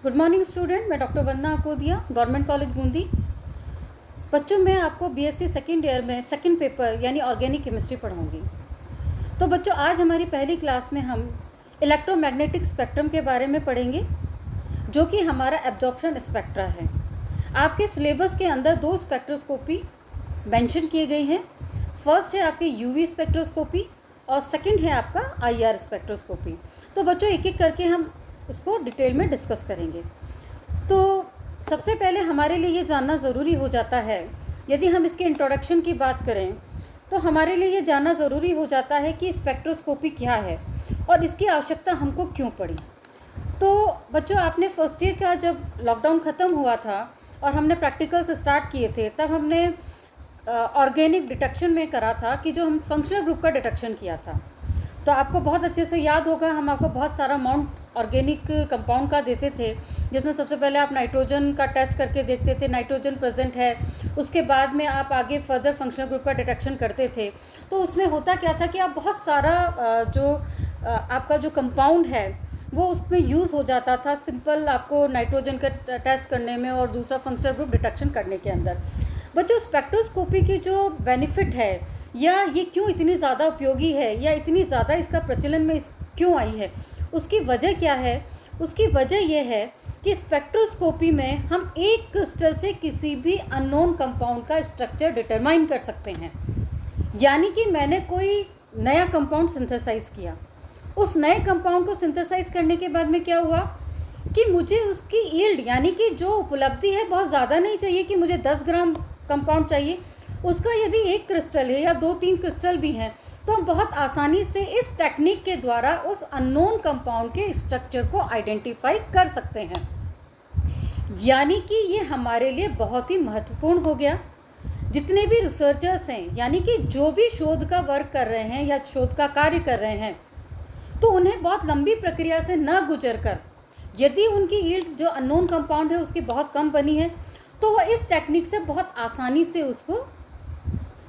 Good morning student, मैं doctor वंदना Akodia, government college Bundi. बच्चों, मैं आपको बीएससी सेकेंड ईयर में सेकेंड पेपर यानी ऑर्गेनिक केमिस्ट्री पढ़ाऊंगी। तो बच्चों, आज हमारी पहली क्लास में हम इलेक्ट्रोमैग्नेटिक स्पेक्ट्रम के बारे में पढ़ेंगे, जो कि हमारा एब्जॉर्प्शन स्पेक्ट्रा है। आपके सिलेबस के अंदर दो स्पेक्ट्रोस्कोपी मेंशन किए गए हैं। फर्स्ट है आपकी यूवी स्पेक्ट्रोस्कोपी और सेकंड है आपका आईआर स्पेक्ट्रोस्कोपी। तो बच्चों, एक एक करके हम उसको डिटेल में डिस्कस करेंगे। तो सबसे पहले हमारे लिए ये जानना ज़रूरी हो जाता है, यदि हम इसके इंट्रोडक्शन की बात करें तो हमारे लिए ये जानना ज़रूरी हो जाता है कि स्पेक्ट्रोस्कोपी क्या है और इसकी आवश्यकता हमको क्यों पड़ी। तो बच्चों, आपने फर्स्ट ईयर का जब लॉकडाउन ख़त्म हुआ था और हमने प्रैक्टिकल्स स्टार्ट किए थे, तब हमने ऑर्गेनिक डिटेक्शन में करा था कि जो हम फंक्शनल ग्रुप का डिटेक्शन किया था। तो आपको बहुत अच्छे से याद होगा, हम आपको बहुत सारा अमाउंट ऑर्गेनिक कंपाउंड का देते थे, जिसमें सबसे पहले आप नाइट्रोजन का टेस्ट करके देखते थे, नाइट्रोजन प्रेजेंट है। उसके बाद में आप आगे फर्दर फंक्शनल ग्रुप का डिटेक्शन करते थे। तो उसमें होता क्या था कि आप बहुत सारा आपका जो कंपाउंड है वो उसमें यूज़ हो जाता था, सिंपल आपको नाइट्रोजन का टेस्ट करने में और दूसरा फंक्शनल ग्रुप डिटेक्शन करने के अंदर। बच्चों, स्पेक्ट्रोस्कोपी की जो बेनिफिट है या ये क्यों इतनी ज़्यादा उपयोगी है या इतनी ज़्यादा इसका प्रचलन में क्यों आई है, उसकी वजह क्या है? उसकी वजह यह है कि स्पेक्ट्रोस्कोपी में हम एक क्रिस्टल से किसी भी अननोन कंपाउंड का स्ट्रक्चर डिटरमाइन कर सकते हैं। यानी कि मैंने कोई नया कंपाउंड सिंथेसाइज किया, उस नए कंपाउंड को सिंथेसाइज करने के बाद में क्या हुआ कि मुझे उसकी यील्ड यानी कि जो उपलब्धि है बहुत ज़्यादा नहीं चाहिए कि मुझे 10 ग्राम कंपाउंड चाहिए। उसका यदि एक क्रिस्टल है या 2-3 क्रिस्टल भी हैं, तो हम बहुत आसानी से इस टेक्निक के द्वारा उस अननोन कंपाउंड के स्ट्रक्चर को आइडेंटिफाई कर सकते हैं। यानी कि ये हमारे लिए बहुत ही महत्वपूर्ण हो गया। जितने भी रिसर्चर्स हैं, यानी कि जो भी शोध का वर्क कर रहे हैं या शोध का कार्य कर रहे हैं, तो उन्हें बहुत लंबी प्रक्रिया से न गुजर कर यदि उनकी यील्ड जो अननोन कंपाउंड है उसकी बहुत कम बनी है, तो वह इस टेक्निक से बहुत आसानी से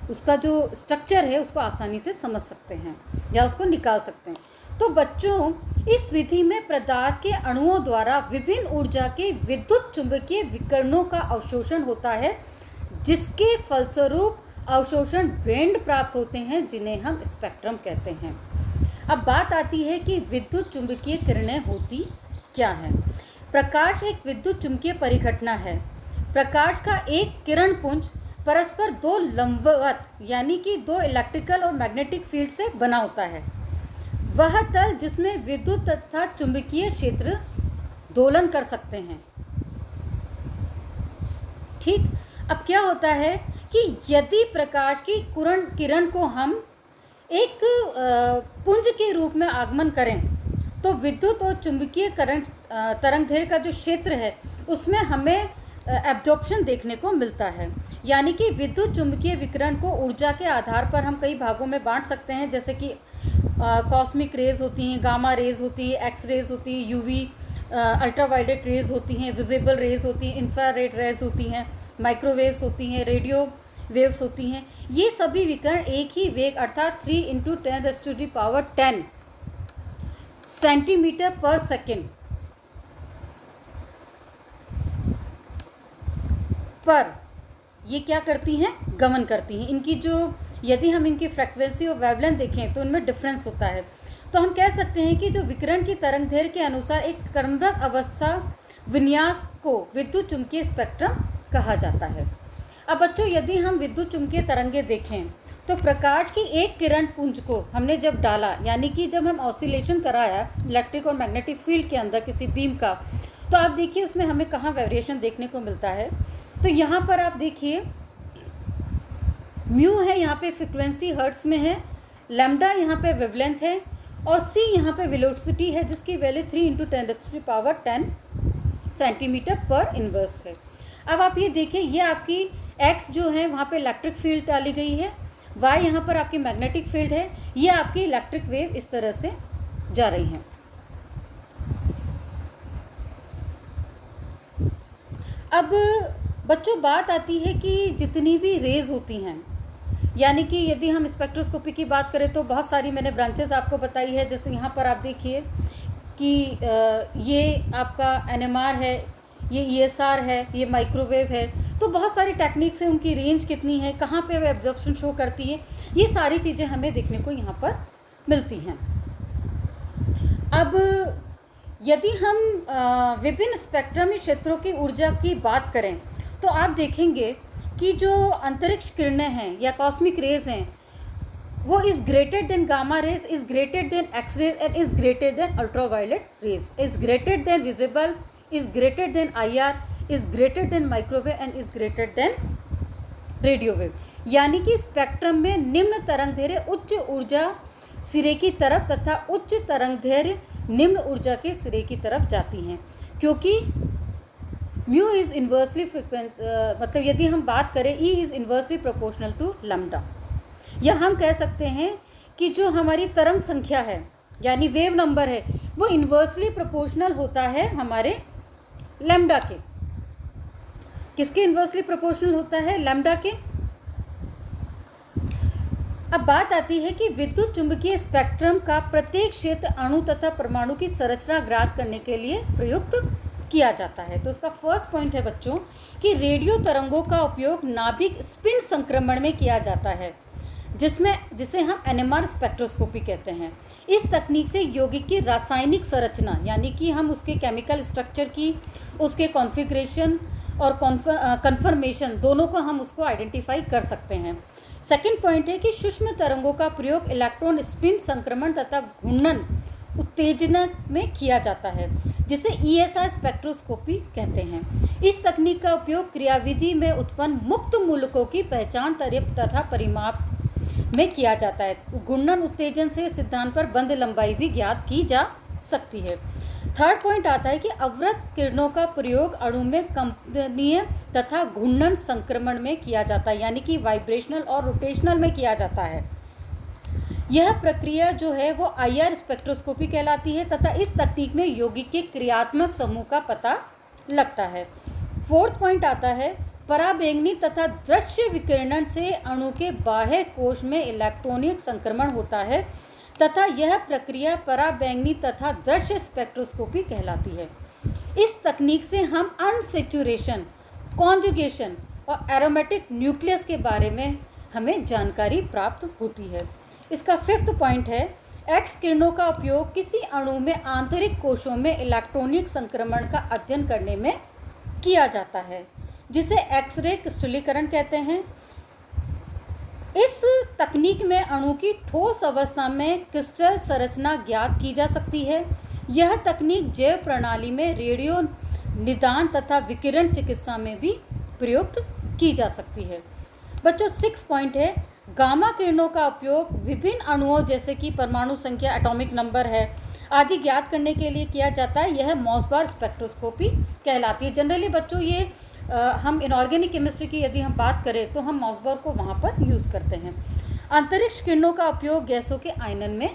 उसका जो स्ट्रक्चर है उसको आसानी से समझ सकते हैं या उसको निकाल सकते हैं। तो बच्चों, इस विधि में पदार्थ के अणुओं द्वारा विभिन्न ऊर्जा के विद्युत चुंबकीय विकिरणों का अवशोषण होता है, जिसके फलस्वरूप अवशोषण बैंड प्राप्त होते हैं, जिन्हें हम स्पेक्ट्रम कहते हैं। अब बात आती है कि विद्युत चुंबकीय किरणें होती क्या हैं। प्रकाश एक विद्युत चुंबकीय परिघटना है। प्रकाश का एक किरण पुंज परस्पर दो लंबवत यानी कि दो इलेक्ट्रिकल और मैग्नेटिक फील्ड से बना होता है। वह तल जिसमें विद्युत तथा चुंबकीय क्षेत्र दोलन कर सकते हैं। ठीक, अब क्या होता है कि यदि प्रकाश की किरण को हम एक पुंज के रूप में आगमन करें, तो विद्युत और चुंबकीय करंट तरंगदैर्घ्य का जो क्षेत्र है उसमें हमें एब्जॉर्प्शन देखने को मिलता है। यानी कि विद्युत चुंबकीय विकिरण को ऊर्जा के आधार पर हम कई भागों में बांट सकते हैं, जैसे कि कॉस्मिक रेज होती हैं, गामा रेज होती है, एक्स रेज होती है, यूवी अल्ट्रावायलेट रेज होती हैं, विजिबल रेज होती हैं, इंफ्रारेड रेज होती हैं, माइक्रोवेव्स होती हैं, रेडियो वेव्स होती हैं। ये सभी विकिरण एक ही वेग अर्थात 3 × 10⁻10 सेंटीमीटर पर सेकेंड पर ये क्या करती हैं? गमन करती हैं। इनकी जो यदि हम इनकी फ्रीक्वेंसी और वेवलेंथ देखें तो इनमें डिफरेंस होता है। तो हम कह सकते हैं कि जो विकिरण की तरंगदैर्घ्य के अनुसार एक क्रमबद्ध अवस्था विन्यास को विद्युत चुंबकीय स्पेक्ट्रम कहा जाता है। अब बच्चों, यदि हम विद्युत चुंबकीय तरंगें देखें तो प्रकाश की एक किरण पुंज को हमने जब डाला, यानी कि जब हम ऑसिलेशन कराया इलेक्ट्रिक और मैग्नेटिक फील्ड के अंदर किसी बीम का, तो आप देखिए उसमें हमें कहाँ वेरिएशन देखने को मिलता है। तो यहाँ पर आप देखिए म्यू है, यहाँ पे फ्रिक्वेंसी हर्ट्स में है, लैम्डा यहाँ पे वेवलेंथ है और सी यहाँ पे वेलोसिटी है, जिसकी वैल्यू 3 × 10⁻10 सेंटीमीटर पर इनवर्स है। अब आप ये देखिए, ये आपकी एक्स जो है वहाँ पे इलेक्ट्रिक फील्ड डाली गई है, वाई यहाँ पर आपकी मैग्नेटिक फील्ड है, ये आपकी इलेक्ट्रिक वेव इस तरह से जा रही हैं। अब बच्चों, बात आती है कि जितनी भी रेज होती हैं, यानी कि यदि हम स्पेक्ट्रोस्कोपी की बात करें तो बहुत सारी मैंने ब्रांचेस आपको बताई है। जैसे यहाँ पर आप देखिए कि ये आपका NMR है, ये ESR है, ये माइक्रोवेव है। तो बहुत सारी टेक्निक्स हैं, उनकी रेंज कितनी है, कहाँ पे वो एब्जॉर्प्शन शो करती है, ये सारी चीज़ें हमें देखने को यहाँ पर मिलती हैं। अब यदि हम विभिन्न स्पेक्ट्रमी क्षेत्रों की ऊर्जा की बात करें तो आप देखेंगे कि जो अंतरिक्ष किरणें हैं या कॉस्मिक रेज हैं, वो is greater than gamma rays, is greater than X rays and is greater than ultraviolet rays, is greater than visible, is greater than IR, is greater than microwave and is greater than radiowave. यानी कि spectrum में निम्न तरंगदैर्घ्य उच्च ऊर्जा सिरे की तरफ तथा उच्च तरंगदैर्घ्य निम्न ऊर्जा के सिरे की तरफ जाती हैं, क्योंकि म्यू इज़ इन्वर्सली मतलब यदि हम बात करें E is inversely proportional to lambda, या हम कह सकते हैं कि जो हमारी तरंग संख्या है यानी वेव नंबर है वो इन्वर्सली प्रोपोर्शनल होता है हमारे लैम्डा के। किसके इन्वर्सली प्रोपोर्शनल होता है? लैम्डा के। अब बात आती है कि विद्युत चुंबकीय स्पेक्ट्रम का प्रत्येक क्षेत्र अणु तथा परमाणु की संरचना ज्ञात करने के लिए प्रयुक्त किया जाता है। तो उसका फर्स्ट पॉइंट है बच्चों कि रेडियो तरंगों का उपयोग नाभिक स्पिन संक्रमण में किया जाता है, जिसे हम NMR स्पेक्ट्रोस्कोपी कहते हैं। इस तकनीक से यौगिक की रासायनिक संरचना यानी कि हम उसके केमिकल स्ट्रक्चर की, उसके कॉन्फ़िगरेशन और कन्फर्मेशन दोनों को हम उसको आइडेंटिफाई कर सकते हैं। सेकंड पॉइंट है कि सूक्ष्म तरंगों का प्रयोग इलेक्ट्रॉन स्पिन संक्रमण तथा घूर्णन उत्तेजना में किया जाता है, जिसे ESR स्पेक्ट्रोस्कोपी कहते हैं। इस तकनीक का उपयोग क्रियाविधि में उत्पन्न मुक्त मूलकों की पहचान तथा परिमाप में किया जाता है। घूर्णन उत्तेजन से सिद्धांत पर बंद लंबाई भी ज्ञात की जा सकती है। थर्ड पॉइंट आता है कि अवरत किरणों का प्रयोग अणु में कंपनीय तथा घूर्णन संक्रमण में किया जाता है, यानी कि वाइब्रेशनल और रोटेशनल में किया जाता है। यह प्रक्रिया जो है वो IR स्पेक्ट्रोस्कोपी कहलाती है तथा इस तकनीक में यौगिक के क्रियात्मक समूह का पता लगता है। फोर्थ पॉइंट आता है पराबैंगनी तथा दृश्य विकिरण से अणु के बाह्य कोश में इलेक्ट्रॉनिक संक्रमण होता है तथा यह प्रक्रिया पराबैंगनी तथा दृश्य स्पेक्ट्रोस्कोपी कहलाती है। इस तकनीक से हम अनसेचुरेशन, कॉन्जुगेशन और एरोमेटिक न्यूक्लियस के बारे में हमें जानकारी प्राप्त होती है। इसका फिफ्थ पॉइंट है एक्स किरणों का उपयोग किसी अणु में आंतरिक कोशों में इलेक्ट्रॉनिक संक्रमण का अध्ययन करने में किया जाता है, जिसे एक्सरे क्रिस्टलीकरण कहते हैं। इस तकनीक में अणु की ठोस अवस्था में क्रिस्टल संरचना ज्ञात की जा सकती है। यह तकनीक जैव प्रणाली में रेडियो निदान तथा विकिरण चिकित्सा में भी प्रयुक्त की जा सकती है। बच्चों 6 पॉइंट है गामा किरणों का उपयोग विभिन्न अणुओं जैसे कि परमाणु संख्या, एटॉमिक नंबर है आदि ज्ञात करने के लिए किया जाता है। यह मॉसबार स्पेक्ट्रोस्कोपी कहलाती है। जनरली बच्चों ये हम इनऑर्गेनिक केमिस्ट्री की यदि हम बात करें तो हम मॉसबार को वहाँ पर यूज़ करते हैं। अंतरिक्ष किरणों का उपयोग गैसों के आयनन में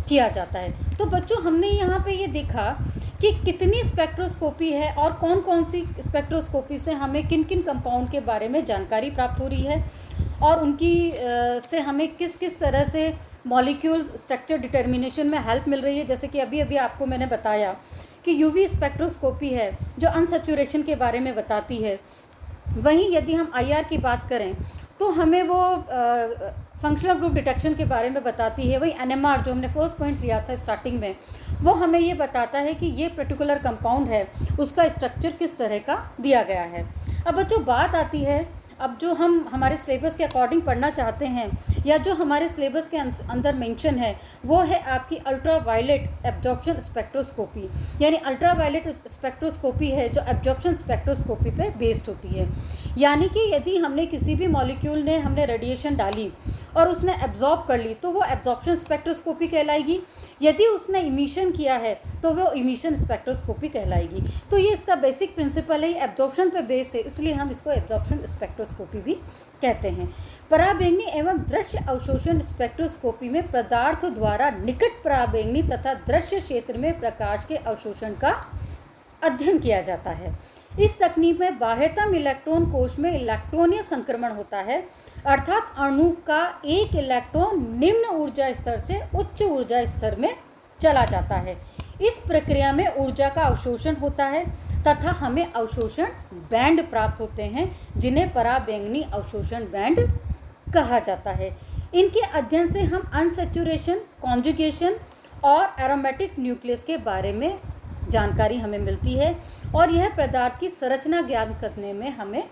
किया जाता है। तो बच्चों हमने यहाँ पे ये देखा कि कितनी स्पेक्ट्रोस्कोपी है और कौन कौन सी स्पेक्ट्रोस्कोपी से हमें किन किन कंपाउंड के बारे में जानकारी प्राप्त हो रही है और उनकी से हमें किस किस तरह से मॉलिक्यूल्स स्ट्रक्चर डिटर्मिनेशन में हेल्प मिल रही है। जैसे कि अभी अभी आपको मैंने बताया कि यूवी स्पेक्ट्रोस्कोपी है जो अनसैचुरेशन के बारे में बताती है। वहीं यदि हम IR की बात करें तो हमें वो फंक्शनल ग्रुप डिटेक्शन के बारे में बताती है। वही NMR जो हमने फर्स्ट पॉइंट लिया था स्टार्टिंग में, वो हमें ये बताता है कि ये पर्टिकुलर कंपाउंड है, उसका स्ट्रक्चर किस तरह का दिया गया है। अब बच्चों बात आती है अब जो हम हमारे सिलेबस के अकॉर्डिंग पढ़ना चाहते हैं या जो हमारे सिलेबस के अंदर मेंशन है वो है आपकी अल्ट्रा वायलेट एब्जॉर्प्शन स्पेक्ट्रोस्कोपी। यानी अल्ट्रा वायलेट स्पेक्ट्रोस्कोपी है जो एब्जॉर्प्शन स्पेक्ट्रोस्कोपी पे बेस्ड होती है। यानी कि यदि हमने किसी भी मॉलिक्यूल ने हमने रेडिएशन डाली और उसने एब्जॉर्ब कर ली तो वो एब्जॉर्प्शन स्पेक्ट्रोस्कोपी कहलाएगी। यदि उसने इमिशन किया है तो वो इमिशन स्पेक्ट्रोस्कोपी कहलाएगी। तो ये इसका बेसिक प्रिंसिपल है, एब्जॉर्प्शन पे बेस है, इसलिए हम इसको एब्जॉर्प्शन स्पेक्ट्रोस्कोपी भी कहते हैं। पराबैंगनी एवं दृश्य अवशोषण स्पेक्ट्रोस्कोपी में पदार्थ द्वारा निकट पराबैंगनी तथा दृश्य क्षेत्र में प्रकाश के अवशोषण का अध्ययन किया जाता है। इस तकनीक में बाह्यतम इलेक्ट्रॉन कोश में इलेक्ट्रॉनीय संक्रमण होता है, अर्थात अणु का एक इलेक्ट्रॉन निम्न ऊर्जा स्तर से उच्च ऊर्जा स्तर में चला जाता है। इस प्रक्रिया में ऊर्जा का अवशोषण होता है तथा हमें अवशोषण बैंड प्राप्त होते हैं, जिन्हें पराबैंगनी अवशोषण बैंड कहा जाता है। इनके अध्ययन से हम अनसैचुरेशन, कॉन्जुगेशन और एरोमेटिक न्यूक्लियस के बारे में जानकारी हमें मिलती है और यह पदार्थ की संरचना ज्ञान करने में हमें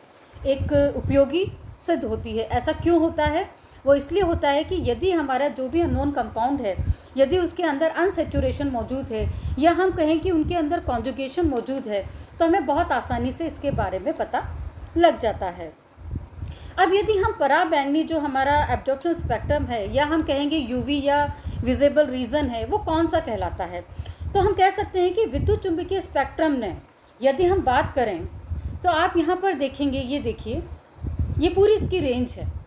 एक उपयोगी सिद्ध होती है। ऐसा क्यों होता है? वो इसलिए होता है कि यदि हमारा जो भी अननोन कंपाउंड है, यदि उसके अंदर अनसैचुरेशन मौजूद है या हम कहें कि उनके अंदर कॉन्जुगेशन मौजूद है, तो हमें बहुत आसानी से इसके बारे में पता लग जाता है। अब यदि हम पराबैंगनी जो हमारा एब्जॉर्प्शन स्पेक्ट्रम है, या हम कहेंगे यूवी या विजिबल रीजन है, वो कौन सा कहलाता है, तो हम कह सकते हैं कि विद्युत चुंबकीय स्पेक्ट्रम ने यदि हम बात करें तो आप यहाँ पर देखेंगे, ये देखिए, ये पूरी इसकी रेंज है।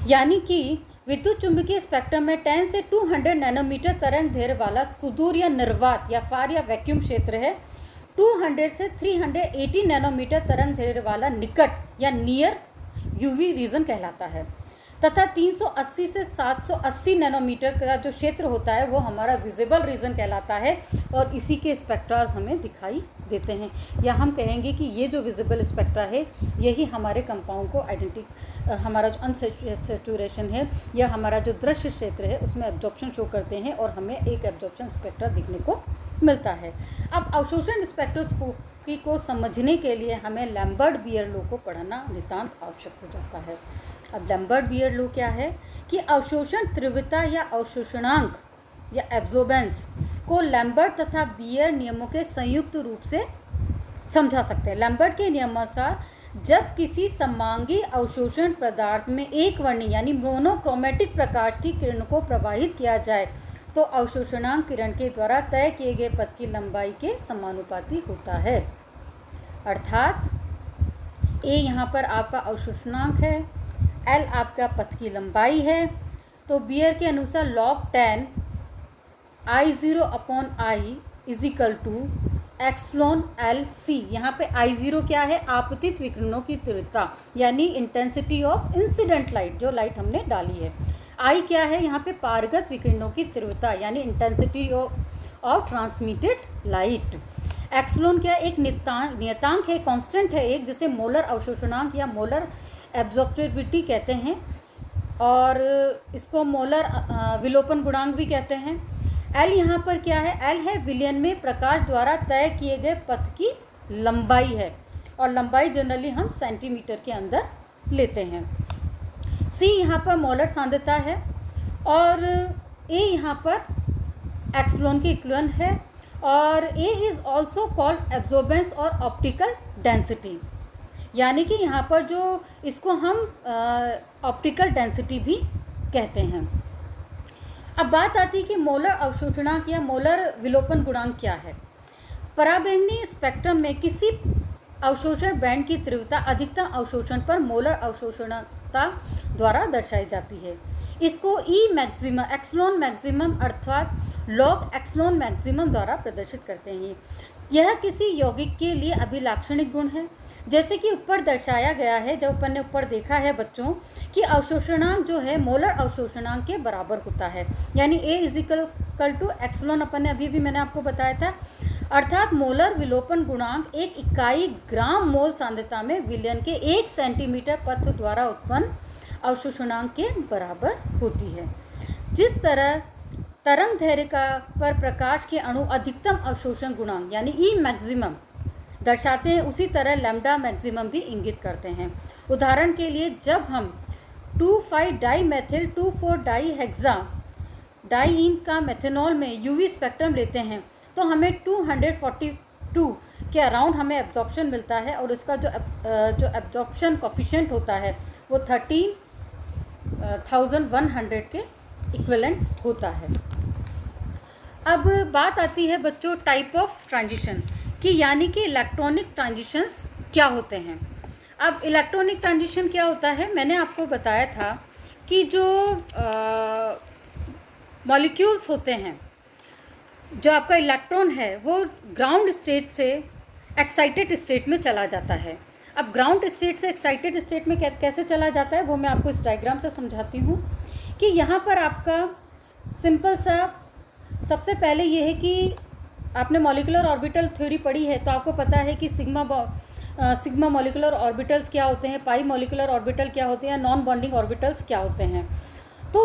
यानी कि विद्युत चुंबकीय स्पेक्ट्रम में 10 से 200 नैनोमीटर तरंग दैर्घ्य वाला सुदूर या निर्वात या फार या वैक्यूम क्षेत्र है। 200 से 380 नैनोमीटर तरंग दैर्घ्य वाला निकट या नियर यूवी रीजन कहलाता है तथा 380 से 780 नैनोमीटर का जो क्षेत्र होता है वो हमारा विजिबल रीजन कहलाता है और इसी के स्पेक्ट्रास हमें दिखाई देते हैं। या हम कहेंगे कि ये जो विजिबल स्पेक्ट्रा है यही हमारे कंपाउंड को हमारा जो अनसैचुरेशन है या हमारा जो दृश्य क्षेत्र है उसमें एब्जॉर्प्शन शो करते हैं और हमें एक एब्जॉर्प्शन स्पेक्ट्रा दिखने को मिलता है। अब अवशोषण स्पेक्ट्रोस्कोपी को समझने के लिए हमें लैम्बर्ट बियर लॉ को पढ़ना नितांत आवश्यक हो जाता है। अब लैम्बर्ट बियर लॉ क्या है कि अवशोषण तीव्रता या अवशोषणांक या एब्जॉर्बेंस को लैम्बर्ट तथा बियर नियमों के संयुक्त रूप से समझा सकते हैं। लैम्बर्ट के नियमानुसार जब किसी समांगी अवशोषण पदार्थ में एक वर्णी यानी मोनोक्रोमेटिक प्रकाश की किरण को प्रवाहित किया जाए तो अवशोषणांक किरण के द्वारा तय किए गए पथ की लंबाई के समानुपाती होता है। अर्थात ए यहाँ पर आपका अवशोषणांक है, एल आपका पथ की लंबाई है। तो बियर के अनुसार log 10 I0 upon I is equal to epsilon L C. यहाँ पे I0 क्या है? आपतित विकिरणों की तीव्रता यानी इंटेंसिटी ऑफ इंसिडेंट लाइट, जो लाइट हमने डाली है। I क्या है? यहाँ पे पारगत विकिरणों की तीव्रता यानी इंटेंसिटी ऑफ ट्रांसमिटेड लाइट। एक्सलोन क्या? एक नियतांक है, कांस्टेंट है एक, जिसे मोलर अवशोषणांक या मोलर एब्जॉर्प्टिविटी कहते हैं और इसको मोलर विलोपन गुणांक भी कहते हैं। एल यहाँ पर क्या है? एल है विलयन में प्रकाश द्वारा तय किए गए पथ की लंबाई है और लंबाई जनरली हम सेंटीमीटर के अंदर लेते हैं। सी यहाँ पर मोलर सांद्रता है और ए यहाँ पर एक्सलोन की इक्विवेलेंट है और A is also called absorbance और ऑप्टिकल डेंसिटी, यानी कि यहाँ पर जो इसको हम ऑप्टिकल डेंसिटी भी कहते हैं। अब बात आती है कि मोलर अवशोषणांक या मोलर विलोपन गुणांक क्या है। पराबैंगनी स्पेक्ट्रम में किसी अवशोषण बैंड की तीव्रता अधिकतम अवशोषण पर मोलर अवशोषणता द्वारा दर्शाई जाती है। इसको ई मैक्सिमम, एक्सलोन मैक्सिमम अर्थात लॉग एक्सलोन मैक्सिमम द्वारा प्रदर्शित करते हैं। यह किसी यौगिक के लिए अभिलाक्षणिक गुण है, जैसे कि ऊपर दर्शाया गया है। जब अपन ने ऊपर देखा है बच्चों कि अवशोषणांक जो है मोलर अवशोषणांक के बराबर होता है, यानी ए इज इक्वल टू एक्सलोन, अपन ने अभी भी मैंने आपको बताया था। अर्थात मोलर विलोपन गुणांक एक इकाई ग्राम मोल सांद्रता में विलयन के 1 सेंटीमीटर पथ द्वारा उत्पन्न अवशोषणांक के बराबर होती है। जिस तरह तरंग दैर्घ्य का पर प्रकाश के अणु अधिकतम अवशोषण गुणांक यानी ई मैक्सिमम दर्शाते हैं, उसी तरह लैम्डा मैक्सिमम भी इंगित करते हैं। उदाहरण के लिए जब हम 2,5 di methyl 2,4 di hexa diene का मेथनॉल में यूवी स्पेक्ट्रम लेते हैं तो हमें 242 के अराउंड हमें एब्जॉर्प्शन मिलता है और इसका जो एब्जॉर्प्शन कोफिशिएंट होता है वो 13,100 के इक्विवेलेंट होता है। अब बात आती है बच्चों टाइप ऑफ ट्रांजिशन कि यानी कि इलेक्ट्रॉनिक ट्रांजिशंस क्या होते हैं। अब इलेक्ट्रॉनिक ट्रांजिशन क्या होता है, मैंने आपको बताया था कि जो मॉलिक्यूल्स होते हैं, जो आपका इलेक्ट्रॉन है वो ग्राउंड स्टेट से एक्साइटेड स्टेट में चला जाता है। अब ग्राउंड स्टेट से एक्साइटेड स्टेट में कैसे चला जाता है वो मैं आपको इस डायग्राम से समझाती हूँ कि यहाँ पर आपका सिंपल सा सबसे पहले ये है कि आपने मॉलिक्यूलर ऑर्बिटल थ्योरी पढ़ी है, तो आपको पता है कि सिग्मा मॉलिक्यूलर ऑर्बिटल्स क्या होते हैं, पाई मॉलिक्यूलर ऑर्बिटल क्या होते हैं, नॉन बॉन्डिंग ऑर्बिटल्स क्या होते हैं। तो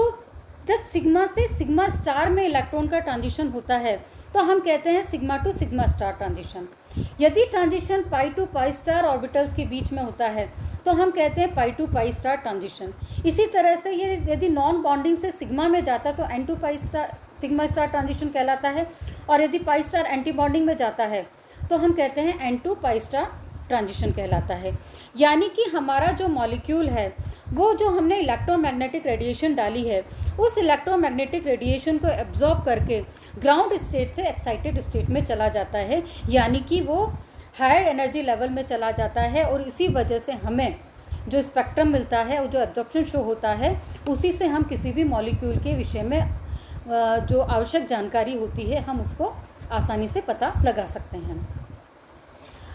जब सिग्मा से सिग्मा स्टार में इलेक्ट्रॉन का ट्रांजिशन होता है तो हम कहते हैं sigma to sigma star transition. यदि transition pi to pi star orbitals के बीच में होता है तो हम कहते हैं pi to pi star transition. इसी तरह से ये यदि नॉन बॉन्डिंग से सिग्मा में जाता है तो N to pi star sigma star transition कहलाता है, और यदि पाई स्टार एंटी बॉन्डिंग में जाता है तो हम कहते हैं N to pi star transition कहलाता है। यानी कि हमारा जो मॉलिक्यूल है वो जो हमने इलेक्ट्रोमैग्नेटिक रेडिएशन डाली है उस इलेक्ट्रोमैग्नेटिक रेडिएशन को एब्जॉर्ब करके ग्राउंड स्टेट से एक्साइटेड स्टेट में चला जाता है, यानी कि वो हायर एनर्जी लेवल में चला जाता है, और इसी वजह से हमें जो स्पेक्ट्रम मिलता है और जो एब्जॉर्प्शन शो होता है उसी से हम किसी भी मॉलिक्यूल के विषय में जो आवश्यक जानकारी होती है हम उसको आसानी से पता लगा सकते हैं।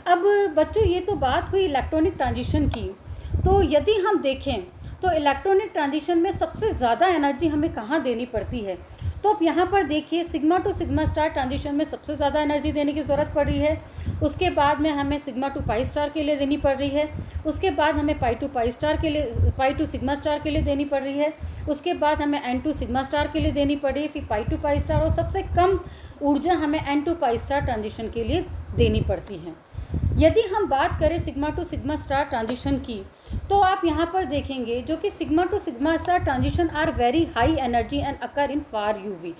अब बच्चों ये तो बात हुई इलेक्ट्रॉनिक ट्रांजिशन की, तो यदि हम देखें तो इलेक्ट्रॉनिक ट्रांजिशन में सबसे ज़्यादा एनर्जी हमें कहाँ देनी पड़ती है, तो अब यहाँ पर देखिए sigma to sigma star transition में सबसे ज़्यादा एनर्जी देने की ज़रूरत पड़ रही है। उसके बाद में हमें सिग्मा टू पाई स्टार के लिए देनी पड़ रही है। उसके बाद हमें पाई टू पाई स्टार के लिए, पाई टू सिग्मा स्टार के लिए देनी पड़ रही है। उसके बाद हमें एन टू सिग्मा स्टार के लिए देनी पड़ रही है, फिर पाई टू पाई स्टार, और सबसे कम ऊर्जा हमें N to pi star transition के लिए देनी पड़ती है। यदि हम बात करें sigma to sigma star transition की, तो आप यहाँ पर देखेंगे जो कि sigma to sigma star transition are very high energy and occur in far UV,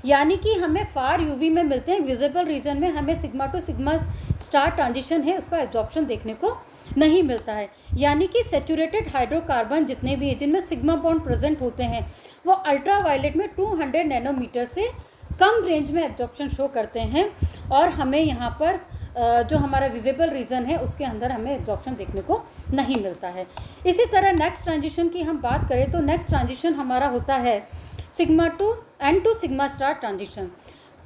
यानी कि हमें फार यूवी में मिलते हैं। विजिबल रीजन में हमें sigma to sigma star transition है उसका एब्जॉर्प्शन देखने को नहीं मिलता है। यानी कि सेचुरेटेड हाइड्रोकार्बन जितने भी हैं जिनमें सिग्मा बॉन्ड प्रेजेंट होते हैं वो अल्ट्रा वायलेट में 200 नैनोमीटर से कम रेंज में एब्जॉर्प्शन शो करते हैं, और हमें यहाँ पर जो हमारा विजिबल रीजन है उसके अंदर हमें एब्जॉर्प्शन देखने को नहीं मिलता है। इसी तरह नेक्स्ट ट्रांजिशन की हम बात करें तो नेक्स्ट ट्रांजिशन हमारा होता है sigma to N to sigma star transition.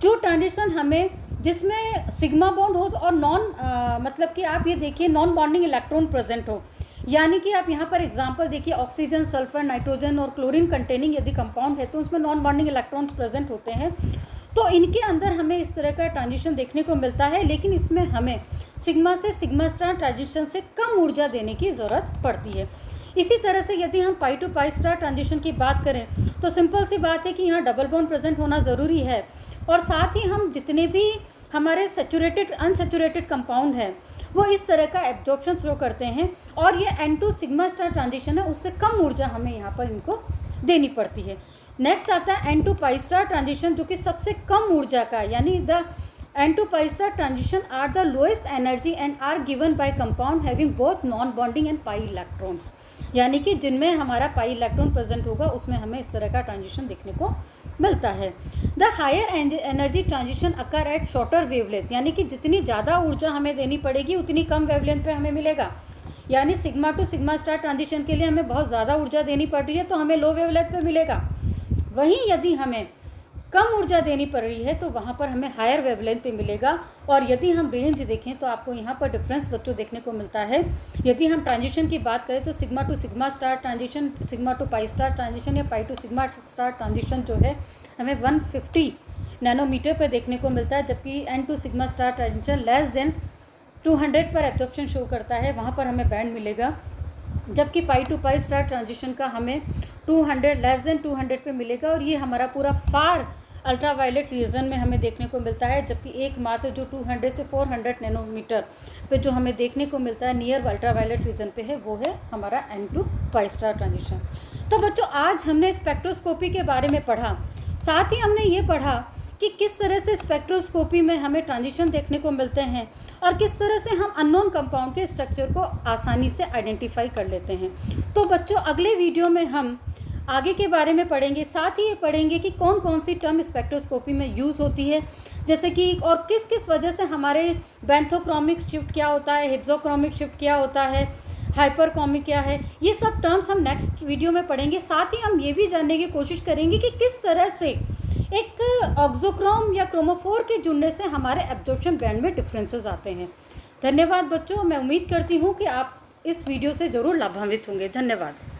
जो ट्रांजिशन हमें जिसमें सिग्मा बॉन्ड हो और मतलब कि आप ये देखिए नॉन बॉन्डिंग इलेक्ट्रॉन प्रेजेंट हो, यानी कि आप यहाँ पर एग्जांपल देखिए ऑक्सीजन, सल्फर, नाइट्रोजन और क्लोरीन कंटेनिंग यदि कंपाउंड है तो उसमें नॉन बॉन्डिंग इलेक्ट्रॉन्स प्रेजेंट होते हैं, तो इनके अंदर हमें इस तरह का ट्रांजिशन देखने को मिलता है। लेकिन इसमें हमें सिग्मा से सिग्मा स्टार ट्रांजिशन से कम ऊर्जा देने की ज़रूरत पड़ती है। इसी तरह से यदि हम पाई टू पाई स्टार ट्रांजिशन की बात करें तो सिंपल सी बात है कि यहाँ डबल बॉन्ड प्रेजेंट होना ज़रूरी है, और साथ ही हम जितने भी हमारे सेचुरेटेड अनसेचुरेटेड कंपाउंड है वो इस तरह का एब्जॉर्प्शन शो करते हैं, और ये N to sigma star transition है उससे कम ऊर्जा हमें यहाँ पर इनको देनी पड़ती है। नेक्स्ट आता है N to pi star transition जो कि सबसे कम ऊर्जा का, यानी the N to pi star transition are the lowest energy and are given by compound having both non bonding and pi electrons, यानी कि जिनमें हमारा पाई इलेक्ट्रॉन प्रेजेंट होगा उसमें हमें इस तरह का ट्रांजिशन देखने को मिलता है। The higher energy transition occur at shorter wavelength, यानी कि जितनी ज़्यादा ऊर्जा हमें देनी पड़ेगी उतनी कम वेवलेंथ पे हमें मिलेगा। यानी sigma to sigma star transition के लिए हमें बहुत ज़्यादा ऊर्जा देनी पड़ रही है तो हमें लो वेवलेंथ पे मिलेगा। वहीं यदि हमें कम ऊर्जा देनी पड़ रही है तो वहाँ पर हमें हायर वेवलेंथ पे मिलेगा। और यदि हम रेंज देखें तो आपको यहाँ पर डिफरेंस बच्चों देखने को मिलता है। यदि हम ट्रांजिशन की बात करें तो sigma to sigma star transition, sigma two pi star transition या पाई टू सिग्मा स्टार ट्रांजिशन जो है हमें 150 नैनोमीटर पर देखने को मिलता है, जबकि N to sigma star transition less than 200 पर एब्जॉर्प्शन शो करता है, वहाँ पर हमें बैंड मिलेगा। जबकि पाई टू पाई स्टार ट्रांजिशन का हमें 200 लेस देन 200 पे मिलेगा, और ये हमारा पूरा फार अल्ट्रा वायलेट रीजन में हमें देखने को मिलता है। जबकि एकमात्र जो 200 से 400 नैनोमीटर पे जो हमें देखने को मिलता है नियर अल्ट्रा वायलेट रीजन पे है वो है हमारा N to pi star transition. तो बच्चों आज हमने स्पेक्ट्रोस्कोपी के बारे में पढ़ा, साथ ही हमने ये पढ़ा कि किस तरह से स्पेक्ट्रोस्कोपी में हमें ट्रांजिशन देखने को मिलते हैं और किस तरह से हम अननोन कंपाउंड के स्ट्रक्चर को आसानी से आइडेंटिफाई कर लेते हैं। तो बच्चों अगले वीडियो में हम आगे के बारे में पढ़ेंगे, साथ ही ये पढ़ेंगे कि कौन कौन सी टर्म स्पेक्ट्रोस्कोपी में यूज़ होती है, जैसे कि और किस किस वजह से हमारे बेंथोक्रोमिक शिफ्ट क्या होता है, हिप्सोक्रोमिक शिफ्ट क्या होता है, हाइपरक्रोमिक क्या है, ये सब टर्म्स हम नेक्स्ट वीडियो में पढ़ेंगे। साथ ही हम ये भी जानने की कोशिश करेंगे कि किस तरह से एक ऑक्सोक्रोम या क्रोमोफोर के जुड़ने से हमारे एब्जॉर्प्शन बैंड में डिफरेंसेस आते हैं। धन्यवाद बच्चों, मैं उम्मीद करती हूँ कि आप इस वीडियो से ज़रूर लाभान्वित होंगे। धन्यवाद।